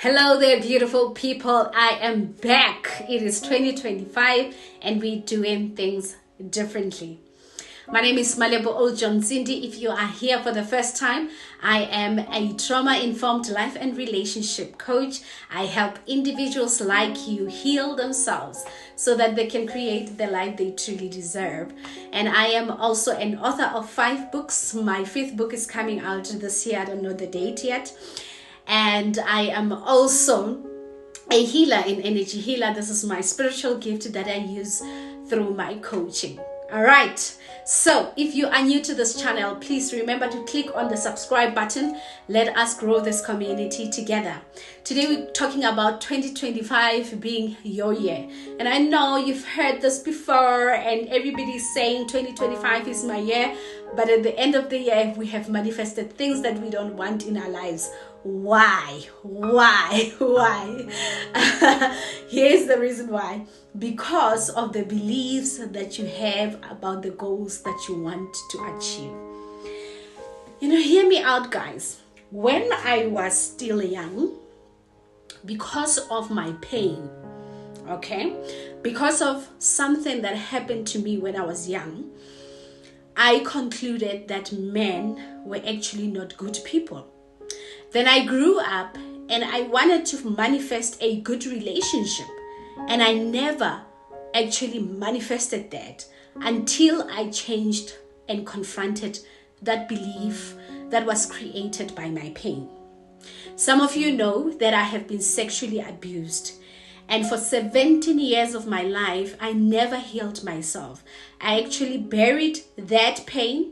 Hello there, beautiful people. I am back. It is 2025 and we're doing things differently. My name is Malebo Oljonzindi. If you are here for the first time, I am a trauma-informed life and relationship coach. I help individuals like you heal themselves so that they can create the life they truly deserve. And I am also an author of 5 books. My 5th book is coming out this year. I don't know the date yet. And I am also a healer, an energy healer. This is my spiritual gift that I use through my coaching. All right. So if you are new to this channel, please remember to click on the subscribe button. Let us grow this community together. Today we're talking about 2025 being your year. And I know you've heard this before and everybody's saying 2025 is my year. But at the end of the year, we have manifested things that we don't want in our lives. Why? Here's the reason why. Because of the beliefs that you have about the goals that you want to achieve. Hear me out, guys. When I was still young, because of my pain, because of something that happened to me when I was young, I concluded that men were actually not good people. Then I grew up and I wanted to manifest a good relationship. And I never actually manifested that until I changed and confronted that belief that was created by my pain. Some of you know that I have been sexually abused. And for 17 years of my life, I never healed myself. I actually buried that pain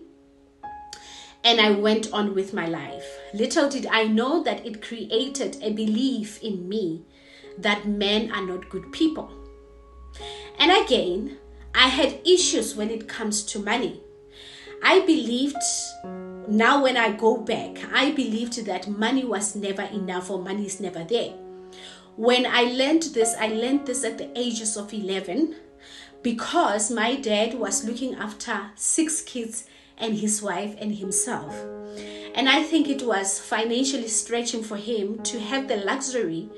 and I went on with my life. Little did I know that it created a belief in me that men are not good people. And again, I had issues when it comes to money. I believed, now when I go back, I believed that money was never enough or money is never there. When I learned this at the ages of 11 because my dad was looking after 6 kids and his wife and himself. And I think it was financially stretching for him to have the luxury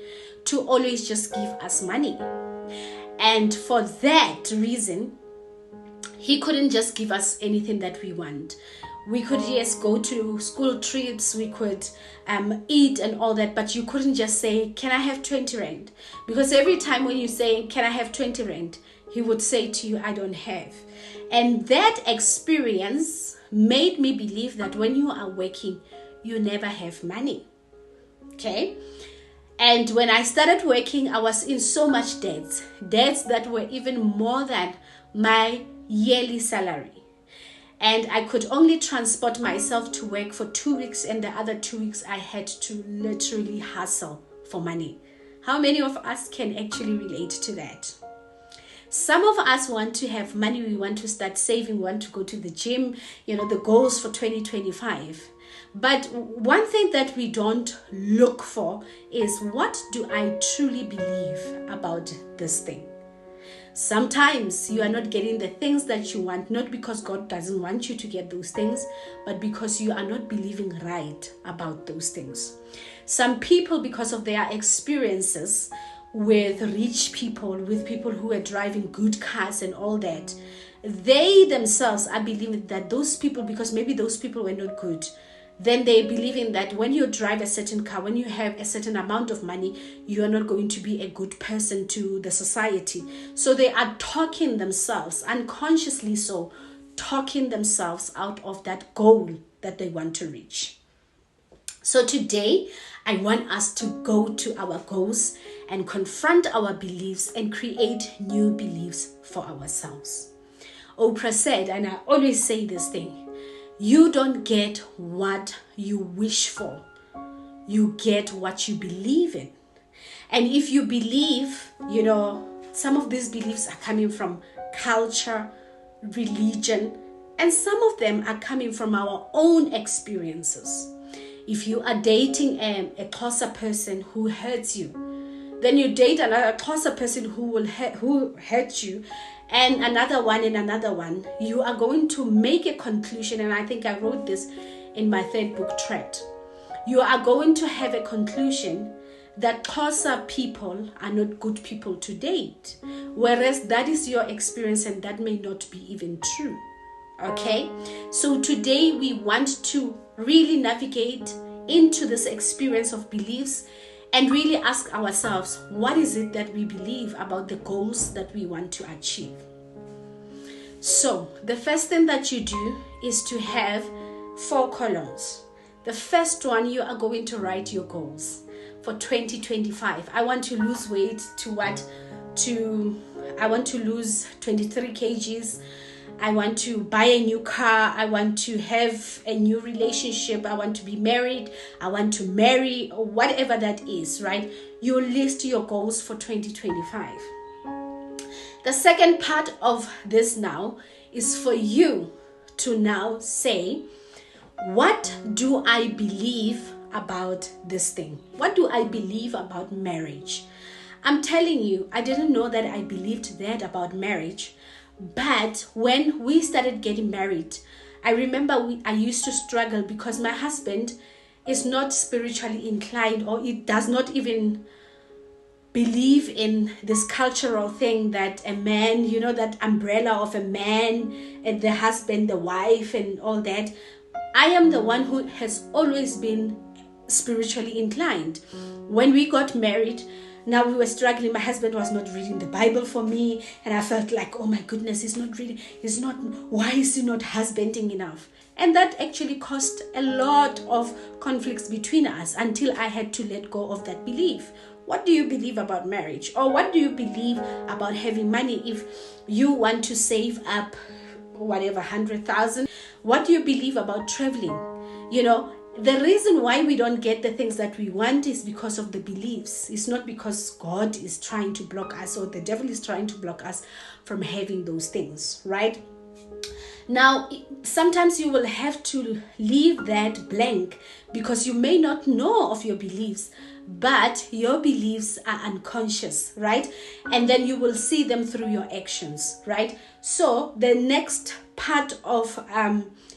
to always just give us money. And for that reason, he couldn't just give us anything that we want. We could just go to school trips, we could eat and all that, but you couldn't just say, can I have 20 rand? Because every time when you say, can I have 20 rand? He would say to you, I don't have. And that experience made me believe that when you are working, you never have money. Okay? And when I started working, I was in so much debts that were even more than my yearly salary. And I could only transport myself to work for 2 weeks, and the other 2 weeks I had to literally hustle for money. How many of us can actually relate to that? Some of us want to have money, we want to start saving, we want to go to the gym, the goals for 2025. But one thing that we don't look for is, what do I truly believe about this thing? Sometimes you are not getting the things that you want, not because God doesn't want you to get those things, but because you are not believing right about those things. Some people, because of their experiences with rich people, with people who are driving good cars and all that, they themselves are believing that those people, because maybe those people were not good, then they believe in that when you drive a certain car, when you have a certain amount of money, you are not going to be a good person to the society. So they are talking themselves, unconsciously so, talking themselves out of that goal that they want to reach. So today, I want us to go to our goals and confront our beliefs and create new beliefs for ourselves. Oprah said, and I always say this thing, you don't get what you wish for. You get what you believe in. And if you believe, some of these beliefs are coming from culture, religion, and some of them are coming from our own experiences. If you are dating a Xhosa person who hurts you, then you date another Xhosa person who hurts you, and another one, you are going to make a conclusion. And I think I wrote this in my 3rd book, Trapped. You are going to have a conclusion that Xhosa people are not good people to date, whereas that is your experience and that may not be even true. Okay, so today we want to really navigate into this experience of beliefs and really ask ourselves, what is it that we believe about the goals that we want to achieve? So the first thing that you do is to have 4 columns. The first one, you are going to write your goals for 2025. I want to lose weight I want to lose 23 kgs. I want to buy a new car. I want to have a new relationship. I want to be married. I want to marry, or whatever that is, right? You list your goals for 2025. The second part of this now is for you to now say, what do I believe about this thing? What do I believe about marriage? I'm telling you, I didn't know that I believed that about marriage. But when we started getting married, I remember I used to struggle because my husband is not spiritually inclined, or it does not even believe in this cultural thing that a man, that umbrella of a man and the husband, the wife and all that. I am the one who has always been spiritually inclined. When we got married, now we were struggling. My husband was not reading the Bible for me, and I felt like, oh my goodness, why is he not husbanding enough? And that actually caused a lot of conflicts between us until I had to let go of that belief. What do you believe about marriage? Or what do you believe about having money if you want to save up whatever, 100,000? What do you believe about traveling? The reason why we don't get the things that we want is because of the beliefs. It's not because God is trying to block us or the devil is trying to block us from having those things, right? Now, sometimes you will have to leave that blank because you may not know of your beliefs, but your beliefs are unconscious, right? And then you will see them through your actions, right? So the next part of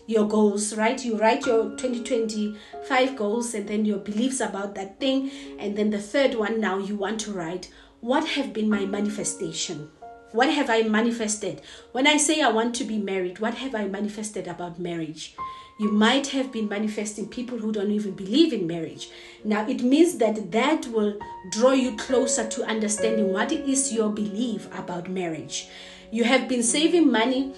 your goals, right? You write your 2025 goals and then your beliefs about that thing. And then the third one, now you want to write, what have been my manifestation? What have I manifested? When I say I want to be married, what have I manifested about marriage? You might have been manifesting people who don't even believe in marriage. Now, it means that will draw you closer to understanding what is your belief about marriage. You have been saving money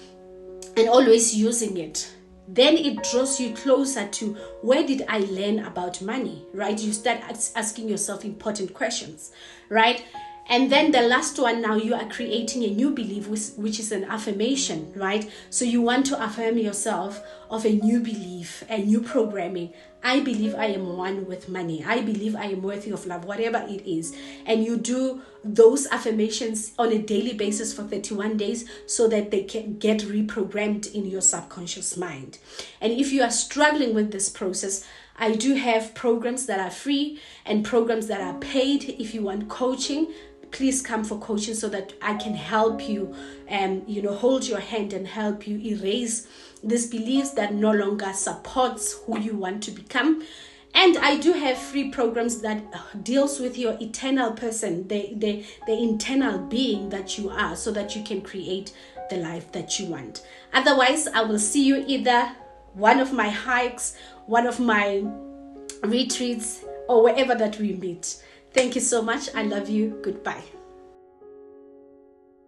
and always using it. Then it draws you closer to, where did I learn about money, right? You start asking yourself important questions, right? And then the last one, now you are creating a new belief, which is an affirmation, right? So you want to affirm yourself of a new belief, a new programming. I believe I am one with money. I believe I am worthy of love, whatever it is. And you do those affirmations on a daily basis for 31 days so that they can get reprogrammed in your subconscious mind. And if you are struggling with this process, I do have programs that are free and programs that are paid. If you want coaching, please come for coaching so that I can help you hold your hand and help you erase these beliefs that no longer supports who you want to become. And I do have free programs that deals with your eternal person, the internal being that you are, so that you can create the life that you want. Otherwise, I will see you either one of my hikes, one of my retreats, or wherever that we meet. Thank you so much. I love you. Goodbye.